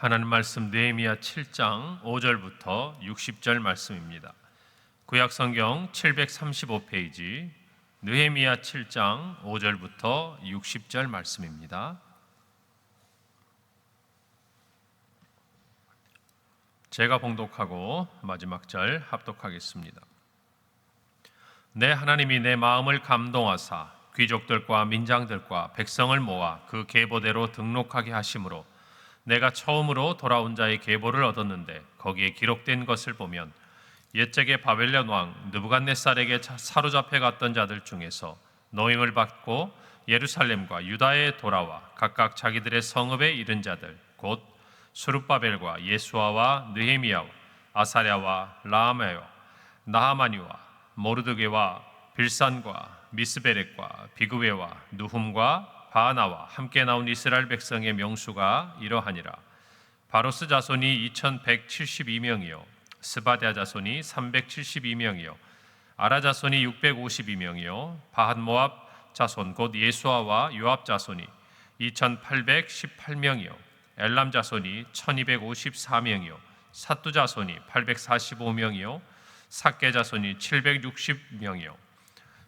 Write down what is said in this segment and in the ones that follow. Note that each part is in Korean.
하나님 말씀 느헤미야 7장 5절부터 60절 말씀입니다. 구약 성경 735페이지 느헤미야 7장 5절부터 60절 말씀입니다. 제가 봉독하고 마지막 절 합독하겠습니다. 내 하나님이 내 마음을 감동하사 귀족들과 민장들과 백성을 모아 그 계보대로 등록하게 하심으로 내가 처음으로 돌아온 자의 계보를 얻었는데 거기에 기록된 것을 보면 옛적의 바벨론 왕 느부갓네살에게 사로잡혀 갔던 자들 중에서 노임을 받고 예루살렘과 유다에 돌아와 각각 자기들의 성읍에 이른 자들 곧 스룹바벨과 예수아와 느헤미야와 아사랴와 라하메와 나하마니와 모르드게와 빌산과 미스베렉과 비그웨와 누훔과 바하나와 함께 나온 이스라엘 백성의 명수가 이러하니라. 바로스 자손이 2172명이요 스바랴 자손이 372명이요 아라 자손이 652명이요 바핫모압 자손 곧 예수아와 요압 자손이 2818명이요 엘람 자손이 1254명이요 사뚜 자손이 845명이요 삭게 자손이 760명이요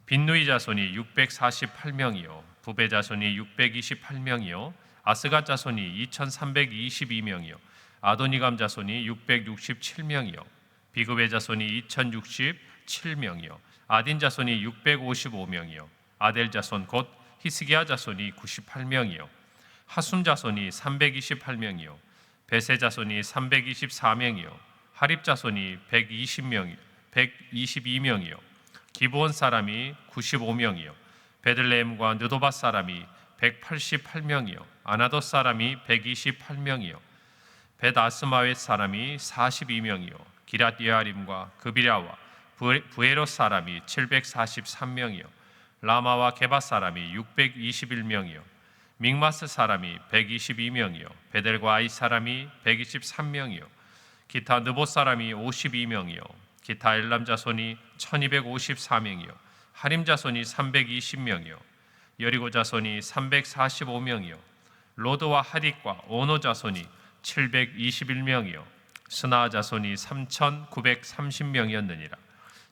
빈누이 자손이 648명이요 부베 자손이 628명이요 아스갓 자손이 2322명이요 아도니감 자손이 667명이요 비그베 자손이 2067명이요 아딘 자손이 655명이요 아델 자손 곧 히스기야 자손이 98명이요 하숨 자손이 328명이요 베세 자손이 324명이요 하립 자손이 122명이요 기브온 사람이 95명이요 베들레헴과 느도바 사람이 188명이요 아나돗 사람이 128명이요 벳아스마웻 사람이 42명이요 기랏 예아림과 그비랴와 부에롯 사람이 743명이요 라마와 게바 사람이 621명이요 믹마스 사람이 122명이요 베델과 아이 사람이 123명이요 기타 느봇 사람이 52명이요 기타 엘람 자손이 1254명이요 하림 자손이 320명이요 여리고 자손이 345명이요 로드와 하딕과 오노 자손이 721명이요 스나 자손이 3930명이었느니라.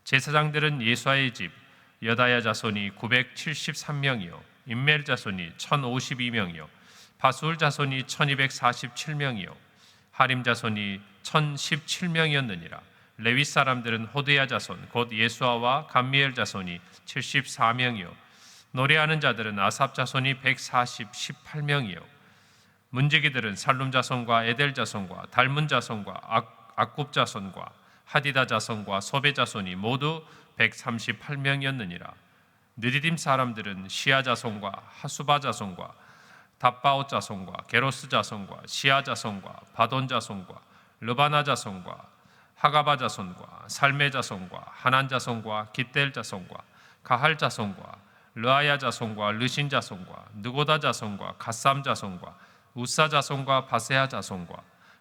제사장들은 예수아의 집 여다야 자손이 973명이요 임멜 자손이 1052명이요 바술 자손이 1247명이요 하림 자손이 1017명이었느니라. 레위 사람들은 호드야 자손 곧 예수아와 감미엘 자손이 74명이요 노래하는 자들은 아삽 자손이 118명이요 문지기들은 살룸 자손과 에델 자손과 달문 자손과 악굽 자손과 하디다 자손과 소베 자손이 모두 138명이었느니라. 느디딤 사람들은 시아 자손과 하수바 자손과 답바옷 자손과 게로스 자손과 시아 자손과 바돈 자손과 르바나 자손과 하가바 자손과 살메 자손과 하난 자손과 깃델 자손과 가할 자손과 르아야 자손과 르신 자손과 느고다 자손과 갓삼 자손과 우사 자손과 바세아 자손과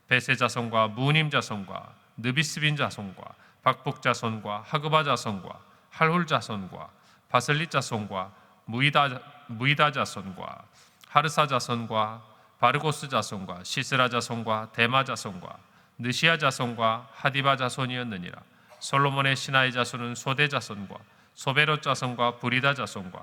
베세 자손과 무님 자손과 느비스빈 자손과 박복 자손과 하그바 자손과 할훌 자손과 바슬릿 자손과 무이다 자손과 하르사 자손과 바르고스 자손과 시스라 자손과 데마 자손과 느시아 자손과 하디바 자손이었느니라. 솔로몬의 신하의 자손은 소대 자손과 소베롯 자손과 부리다 자손과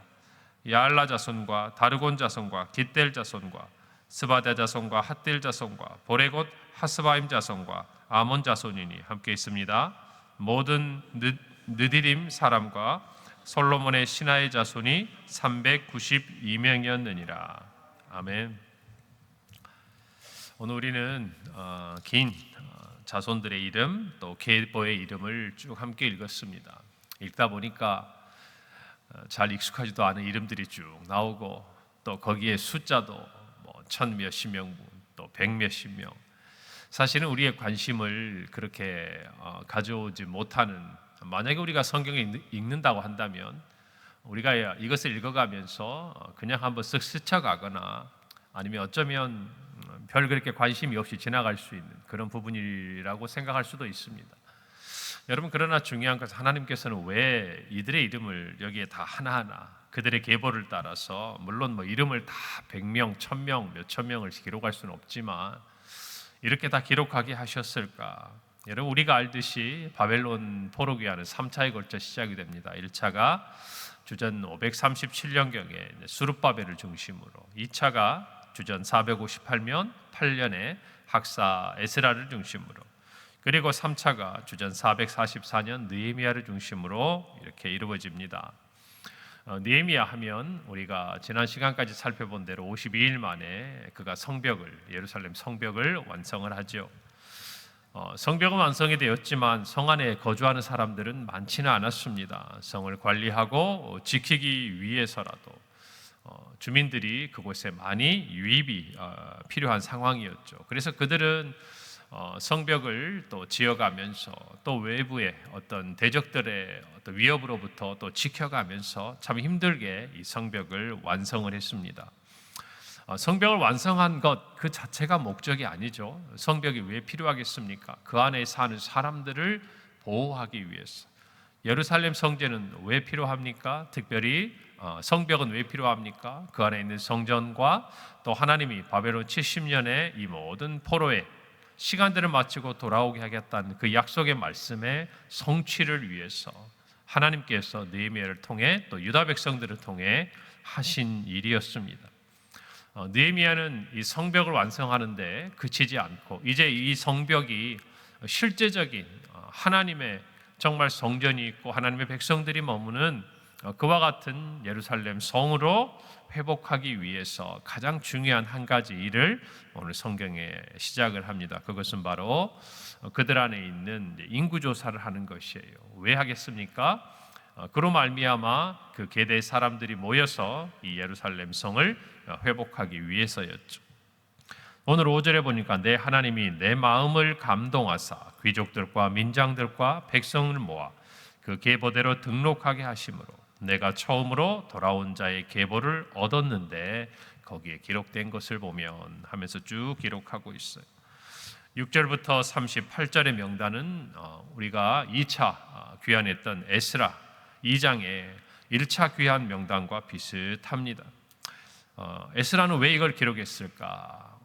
야알라 자손과 다르곤 자손과 깃델 자손과 스바다 자손과 핫딜 자손과 보레곳 하스바임 자손과 아몬 자손이니 함께 있습니다. 모든 느디림 사람과 솔로몬의 신하의 자손이 392명이었느니라. 아멘. 오늘 우리는 긴 자손들의 이름 또 계보의 이름을 쭉 함께 읽었습니다. 읽다 보니까 잘 익숙하지도 않은 이름들이 쭉 나오고 또 거기에 숫자도 뭐 1000 몇십 명, 또 100 몇십 명. 사실은 우리의 관심을 그렇게 가져오지 못하는, 만약에 우리가 성경을 읽는다고 한다면 우리가 이것을 읽어가면서 그냥 한번 쓱 스쳐가거나 아니면 어쩌면 별 그렇게 관심이 없이 지나갈 수 있는 그런 부분이라고 생각할 수도 있습니다. 여러분, 그러나 중요한 것은 하나님께서는 왜 이들의 이름을 여기에 다 하나하나 그들의 계보를 따라서, 물론 뭐 이름을 다 100명, 1000명, 몇천 명을 기록할 수는 없지만 이렇게 다 기록하게 하셨을까? 여러분, 우리가 알듯이 바벨론 포로기한은 3차에 걸쳐 시작이 됩니다. 1차가 주전 537년경에 수룹바벨을 중심으로, 2차가 주전 458년에 학사 에스라를 중심으로, 그리고 3차가 주전 444년 느헤미야를 중심으로 이렇게 이루어집니다. 느헤미야 하면 우리가 지난 시간까지 살펴본 대로 52일 만에 그가 예루살렘 성벽을 완성을 하죠. 성벽은 완성이 되었지만 성 안에 거주하는 사람들은 많지는 않았습니다. 성을 관리하고 지키기 위해서라도 주민들이 그곳에 많이 유입이 필요한 상황이었죠. 그래서 그들은 성벽을 또 지어가면서 또 외부의 어떤 대적들의 어떤 위협으로부터 또 지켜가면서 참 힘들게 이 성벽을 완성을 했습니다. 성벽을 완성한 것 그 자체가 목적이 아니죠. 성벽이 왜 필요하겠습니까? 그 안에 사는 사람들을 보호하기 위해서. 예루살렘 성전은 왜 필요합니까? 특별히 성벽은 왜 필요합니까? 그 안에 있는 성전과 또 하나님이 바벨론 70년에 이 모든 포로의 시간들을 마치고 돌아오게 하겠다는 그 약속의 말씀의 성취를 위해서 하나님께서 느헤미야를 통해 또 유다 백성들을 통해 하신 일이었습니다. 느헤미야는 이 성벽을 완성하는데 그치지 않고 이제 이 성벽이 실제적인 하나님의 정말 성전이 있고 하나님의 백성들이 머무는 그와 같은 예루살렘 성으로 회복하기 위해서 가장 중요한 한 가지 일을 오늘 성경에 시작을 합니다. 그것은 바로 그들 안에 있는 인구조사를 하는 것이에요. 왜 하겠습니까? 그로 말미암아 그 계대의 사람들이 모여서 이 예루살렘 성을 회복하기 위해서였죠. 오늘 5절에 보니까 내 하나님이 내 마음을 감동하사 귀족들과 민장들과 백성을 모아 그 계보대로 등록하게 하심으로 내가 처음으로 돌아온 자의 계보를 얻었는데 거기에 기록된 것을 보면 하면서 쭉 기록하고 있어요. 6절부터 38절의 명단은 우리가 2차 귀환했던 에스라 2장의 1차 귀환 명단과 비슷합니다. 에스라는 왜 이걸 기록했을까?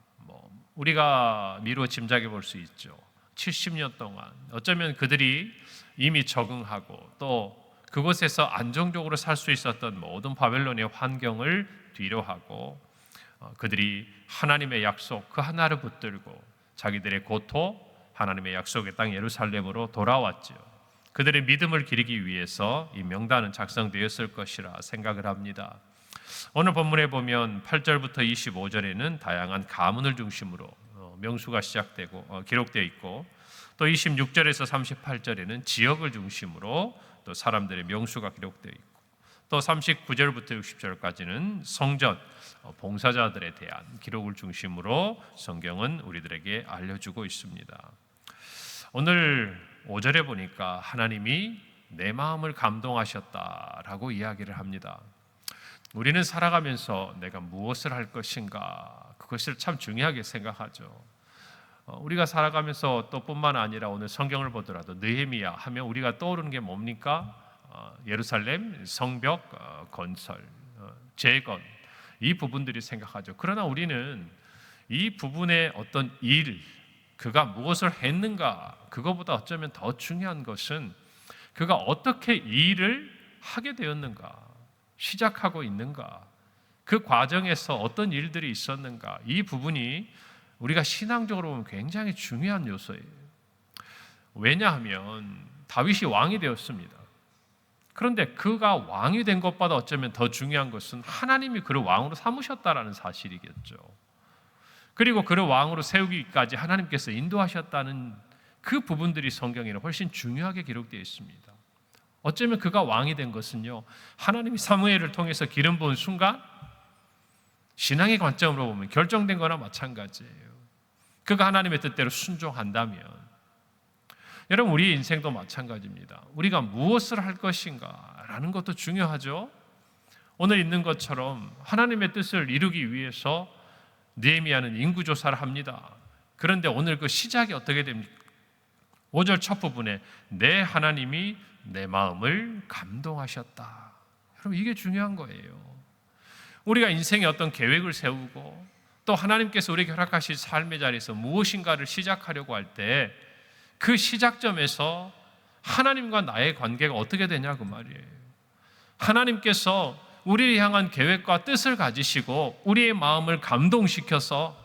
우리가 미루어 짐작해 볼 수 있죠. 70년 동안 어쩌면 그들이 이미 적응하고 또 그곳에서 안정적으로 살 수 있었던 모든 바벨론의 환경을 뒤로하고 그들이 하나님의 약속 그 하나를 붙들고 자기들의 고토 하나님의 약속의 땅 예루살렘으로 돌아왔죠. 그들의 믿음을 기리기 위해서 이 명단은 작성되었을 것이라 생각을 합니다. 오늘 본문에 보면 8절부터 25절에는 다양한 가문을 중심으로 명수가 시작되고 기록되어 있고 또 26절에서 38절에는 지역을 중심으로 또 사람들의 명수가 기록되어 있고 또 39절부터 60절까지는 성전 봉사자들에 대한 기록을 중심으로 성경은 우리들에게 알려주고 있습니다. 오늘 5절에 보니까 하나님이 내 마음을 감동하셨다라고 이야기를 합니다. 우리는 살아가면서 내가 무엇을 할 것인가 그것을 참 중요하게 생각하죠. 우리가 살아가면서 또 뿐만 아니라 오늘 성경을 보더라도 느헤미야 하면 우리가 떠오르는 게 뭡니까? 예루살렘 성벽 건설, 재건 이 부분들이 생각하죠. 그러나 우리는 이 부분의 어떤 일, 그가 무엇을 했는가 그거보다 어쩌면 더 중요한 것은 그가 어떻게 이 일을 하게 되었는가, 시작하고 있는가, 그 과정에서 어떤 일들이 있었는가, 이 부분이 우리가 신앙적으로 보면 굉장히 중요한 요소예요. 왜냐하면 다윗이 왕이 되었습니다. 그런데 그가 왕이 된 것보다 어쩌면 더 중요한 것은 하나님이 그를 왕으로 삼으셨다라는 사실이겠죠. 그리고 그를 왕으로 세우기까지 하나님께서 인도하셨다는 그 부분들이 성경에는 훨씬 중요하게 기록되어 있습니다. 어쩌면 그가 왕이 된 것은요, 하나님이 사무엘을 통해서 기름 부은 순간 신앙의 관점으로 보면 결정된 거나 마찬가지예요. 그가 하나님의 뜻대로 순종한다면, 여러분 우리 인생도 마찬가지입니다. 우리가 무엇을 할 것인가 라는 것도 중요하죠. 오늘 있는 것처럼 하나님의 뜻을 이루기 위해서 느헤미야는 인구조사를 합니다. 그런데 오늘 그 시작이 어떻게 됩니까? 5절 첫 부분에 내 하나님이 내 마음을 감동하셨다. 여러분 이게 중요한 거예요. 우리가 인생에 어떤 계획을 세우고 또 하나님께서 우리에게 허락하신 삶의 자리에서 무엇인가를 시작하려고 할 때 그 시작점에서 하나님과 나의 관계가 어떻게 되냐 그 말이에요. 하나님께서 우리를 향한 계획과 뜻을 가지시고 우리의 마음을 감동시켜서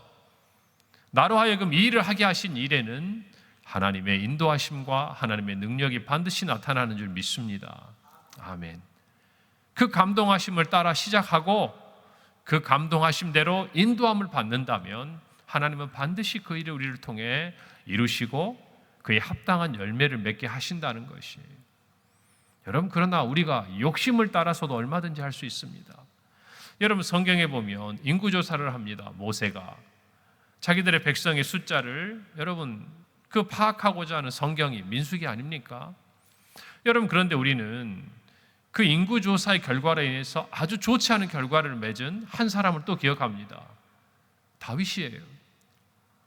나로 하여금 이 일을 하게 하신 일에는 하나님의 인도하심과 하나님의 능력이 반드시 나타나는 줄 믿습니다. 아멘. 그 감동하심을 따라 시작하고 그 감동하심대로 인도함을 받는다면 하나님은 반드시 그 일을 우리를 통해 이루시고 그에 합당한 열매를 맺게 하신다는 것이에요. 여러분, 그러나 우리가 욕심을 따라서도 얼마든지 할 수 있습니다. 여러분, 성경에 보면 인구조사를 합니다. 모세가 자기들의 백성의 숫자를 여러분 그 파악하고자 하는 성경이 민수기 아닙니까? 여러분, 그런데 우리는 그 인구조사의 결과로 인해서 아주 좋지 않은 결과를 맺은 한 사람을 또 기억합니다. 다윗이에요.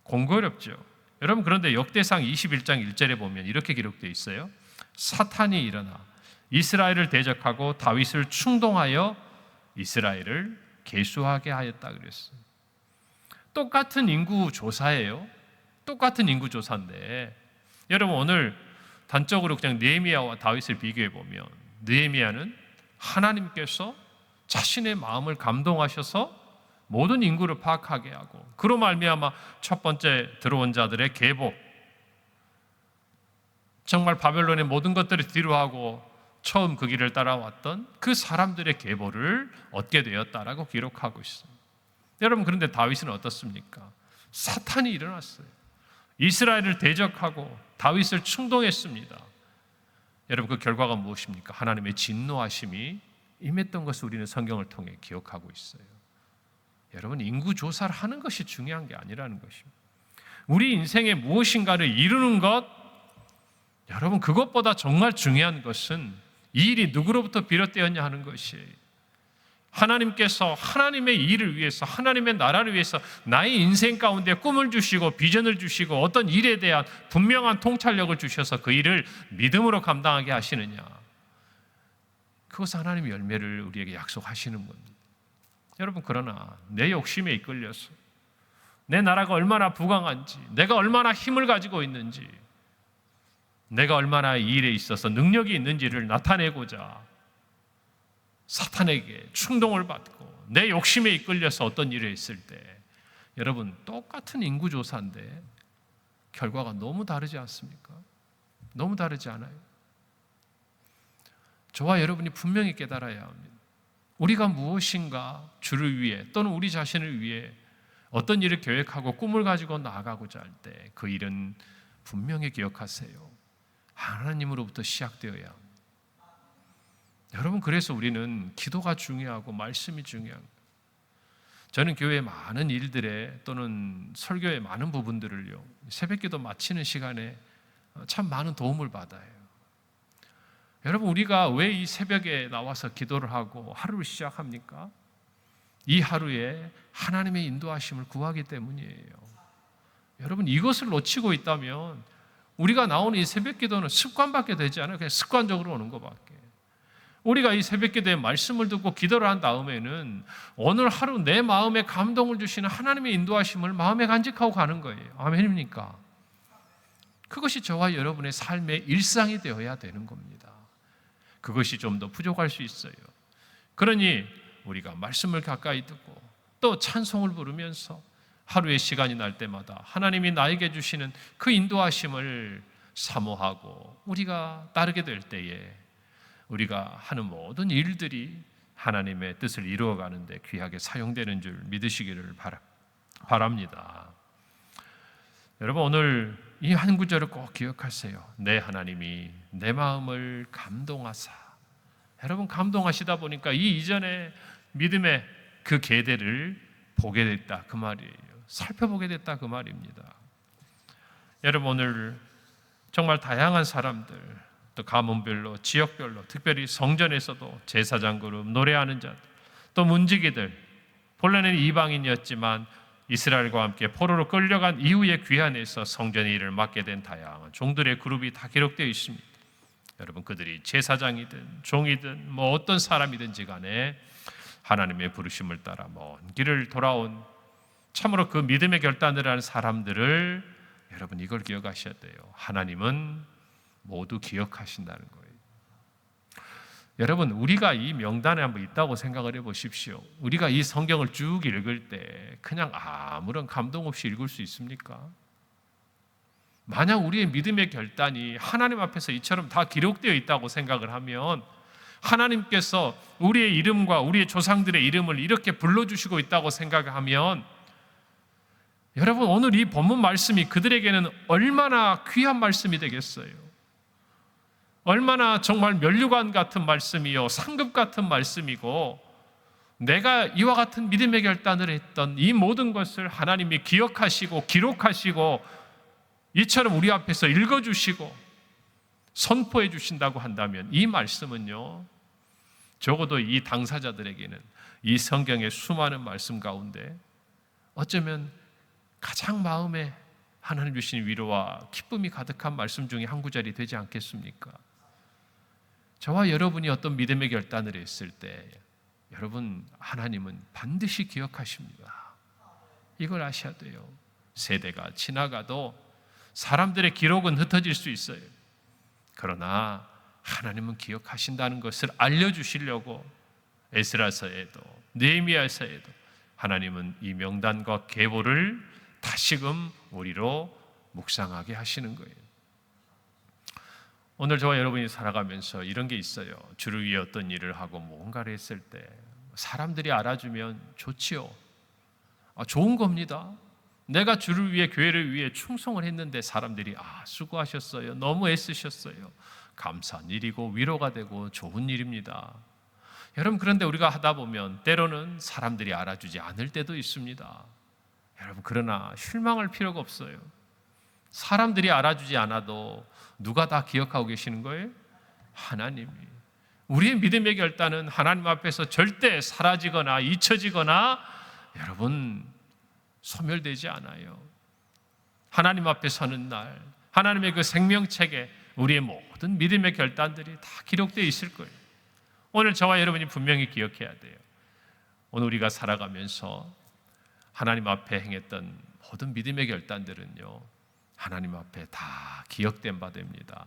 공교롭죠. 여러분, 그런데 역대상 21장 1절에 보면 이렇게 기록되어 있어요. 사탄이 일어나 이스라엘을 대적하고 다윗을 충동하여 이스라엘을 계수하게 하였다 그랬어요. 똑같은 인구조사예요. 똑같은 인구조사인데 여러분, 오늘 단적으로 그냥 느헤미야와 다윗을 비교해 보면 느헤미야는 하나님께서 자신의 마음을 감동하셔서 모든 인구를 파악하게 하고 그로 말미암아 첫 번째 들어온 자들의 계보, 정말 바벨론의 모든 것들을 뒤로하고 처음 그 길을 따라왔던 그 사람들의 계보를 얻게 되었다라고 기록하고 있습니다. 여러분, 그런데 다윗은 어떻습니까? 사탄이 일어났어요. 이스라엘을 대적하고 다윗을 충동했습니다. 여러분, 그 결과가 무엇입니까? 하나님의 진노하심이 임했던 것을 우리는 성경을 통해 기억하고 있어요. 여러분, 인구조사를 하는 것이 중요한 게 아니라는 것입니다. 우리 인생에 무엇인가를 이루는 것, 여러분, 그것보다 정말 중요한 것은 이 일이 누구로부터 비롯되었냐 하는 것이에요. 하나님께서 하나님의 일을 위해서, 하나님의 나라를 위해서 나의 인생 가운데 꿈을 주시고 비전을 주시고 어떤 일에 대한 분명한 통찰력을 주셔서 그 일을 믿음으로 감당하게 하시느냐, 그것은 하나님의 열매를 우리에게 약속하시는 겁니다. 여러분, 그러나 내 욕심에 이끌려서 내 나라가 얼마나 부강한지, 내가 얼마나 힘을 가지고 있는지, 내가 얼마나 이 일에 있어서 능력이 있는지를 나타내고자 사탄에게 충동을 받고 내 욕심에 이끌려서 어떤 일을 했을 때, 여러분, 똑같은 인구조사인데 결과가 너무 다르지 않습니까? 너무 다르지 않아요? 저와 여러분이 분명히 깨달아야 합니다. 우리가 무엇인가 주를 위해 또는 우리 자신을 위해 어떤 일을 계획하고 꿈을 가지고 나아가고자 할 때 그 일은 분명히 기억하세요. 하나님으로부터 시작되어야 합니다. 여러분, 그래서 우리는 기도가 중요하고 말씀이 중요합니다. 저는 교회의 많은 일들에 또는 설교의 많은 부분들을요, 새벽기도 마치는 시간에 참 많은 도움을 받아요. 여러분, 우리가 왜 이 새벽에 나와서 기도를 하고 하루를 시작합니까? 이 하루에 하나님의 인도하심을 구하기 때문이에요. 여러분, 이것을 놓치고 있다면 우리가 나오는 이 새벽 기도는 습관밖에 되지 않아요. 그냥 습관적으로 오는 것밖에. 우리가 이 새벽 기도의 말씀을 듣고 기도를 한 다음에는 오늘 하루 내 마음에 감동을 주시는 하나님의 인도하심을 마음에 간직하고 가는 거예요. 아멘입니까? 그것이 저와 여러분의 삶의 일상이 되어야 되는 겁니다. 그것이 좀 더 부족할 수 있어요. 그러니 우리가 말씀을 가까이 듣고 또 찬송을 부르면서 하루의 시간이 날 때마다 하나님이 나에게 주시는 그 인도하심을 사모하고 우리가 따르게 될 때에 우리가 하는 모든 일들이 하나님의 뜻을 이루어가는 데 귀하게 사용되는 줄 믿으시기를 바랍니다. 여러분, 오늘 이 한 구절을 꼭 기억하세요. 내 하나님이 내 마음을 감동하사. 여러분, 감동하시다 보니까 이 이전의 믿음의 그 계대를 보게 됐다 그 말이에요. 살펴보게 됐다 그 말입니다. 여러분, 오늘 정말 다양한 사람들, 또 가문별로, 지역별로, 특별히 성전에서도 제사장 그룹, 노래하는 자들, 또 문지기들, 본래는 이방인이었지만 이스라엘과 함께 포로로 끌려간 이후에 귀환해서 성전의 일을 맡게 된 다양한 종들의 그룹이 다 기록되어 있습니다. 여러분, 그들이 제사장이든 종이든 뭐 어떤 사람이든지 간에 하나님의 부르심을 따라 먼 길을 돌아온 참으로 그 믿음의 결단을 하는 사람들을 여러분 이걸 기억하셔야 돼요. 하나님은 모두 기억하신다는 거예요. 여러분, 우리가 이 명단에 한번 있다고 생각을 해보십시오. 우리가 이 성경을 쭉 읽을 때 그냥 아무런 감동 없이 읽을 수 있습니까? 만약 우리의 믿음의 결단이 하나님 앞에서 이처럼 다 기록되어 있다고 생각을 하면, 하나님께서 우리의 이름과 우리의 조상들의 이름을 이렇게 불러주시고 있다고 생각하면, 여러분 오늘 이 본문 말씀이 그들에게는 얼마나 귀한 말씀이 되겠어요. 얼마나 정말 면류관 같은 말씀이요, 상급 같은 말씀이고, 내가 이와 같은 믿음의 결단을 했던 이 모든 것을 하나님이 기억하시고 기록하시고 이처럼 우리 앞에서 읽어주시고 선포해 주신다고 한다면, 이 말씀은요, 적어도 이 당사자들에게는 이 성경의 수많은 말씀 가운데 어쩌면 가장 마음에 하나님 주신 위로와 기쁨이 가득한 말씀 중에 한 구절이 되지 않겠습니까? 저와 여러분이 어떤 믿음의 결단을 했을 때 여러분, 하나님은 반드시 기억하십니다. 이걸 아셔야 돼요. 세대가 지나가도 사람들의 기록은 흩어질 수 있어요. 그러나 하나님은 기억하신다는 것을 알려주시려고 에스라서에도 느헤미야서에도 하나님은 이 명단과 계보를 다시금 우리로 묵상하게 하시는 거예요. 오늘 저와 여러분이 살아가면서 이런 게 있어요. 주를 위해 어떤 일을 하고 뭔가를 했을 때 사람들이 알아주면 좋지요. 좋은 겁니다. 내가 주를 위해, 교회를 위해 충성을 했는데 사람들이 수고하셨어요, 너무 애쓰셨어요, 감사한 일이고 위로가 되고 좋은 일입니다. 여러분, 그런데 우리가 하다 보면 때로는 사람들이 알아주지 않을 때도 있습니다. 여러분, 그러나 실망할 필요가 없어요. 사람들이 알아주지 않아도 누가 다 기억하고 계시는 거예요? 하나님이. 우리의 믿음의 결단은 하나님 앞에서 절대 사라지거나 잊혀지거나 여러분 소멸되지 않아요. 하나님 앞에 서는 날, 하나님의 그 생명책에 우리의 모든 믿음의 결단들이 다 기록되어 있을 거예요. 오늘 저와 여러분이 분명히 기억해야 돼요. 오늘 우리가 살아가면서 하나님 앞에 행했던 모든 믿음의 결단들은요, 하나님 앞에 다 기억된 바 됩니다.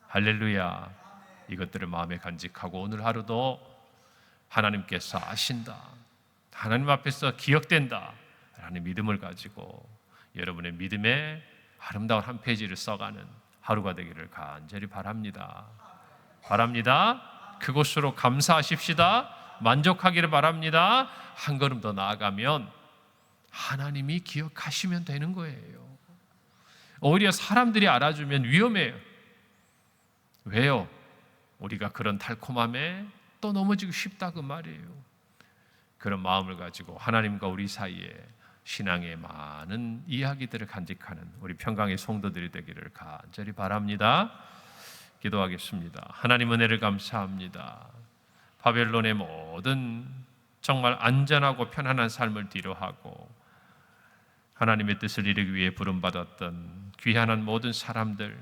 할렐루야. 이것들을 마음에 간직하고 오늘 하루도 하나님께서 아신다, 하나님 앞에서 기억된다 라는 믿음을 가지고 여러분의 믿음의 아름다운 한 페이지를 써가는 하루가 되기를 간절히 바랍니다. 그곳으로 감사하십시다. 만족하기를 바랍니다. 한 걸음 더 나아가면 하나님이 기억하시면 되는 거예요. 오히려 사람들이 알아주면 위험해요. 왜요? 우리가 그런 달콤함에 또 넘어지고 싶다 그 말이에요. 그런 마음을 가지고 하나님과 우리 사이에 신앙의 많은 이야기들을 간직하는 우리 평강의 성도들이 되기를 간절히 바랍니다. 기도하겠습니다. 하나님 은혜를 감사합니다. 바벨론의 모든 정말 안전하고 편안한 삶을 뒤로하고 하나님의 뜻을 이루기 위해 부름받았던 귀한 모든 사람들,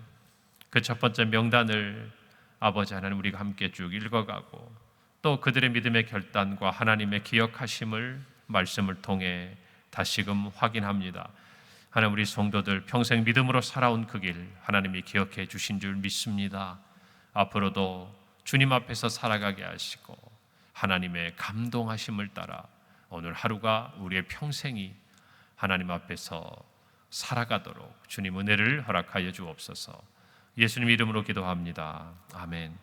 그 첫 번째 명단을 아버지 하나님 우리가 함께 쭉 읽어가고 또 그들의 믿음의 결단과 하나님의 기억하심을 말씀을 통해 다시금 확인합니다. 하나님, 우리 성도들 평생 믿음으로 살아온 그 길 하나님이 기억해 주신 줄 믿습니다. 앞으로도 주님 앞에서 살아가게 하시고 하나님의 감동하심을 따라 오늘 하루가 우리의 평생이 하나님 앞에서 살아가도록 주님 은혜를 허락하여 주옵소서. 예수님 이름으로 기도합니다. 아멘.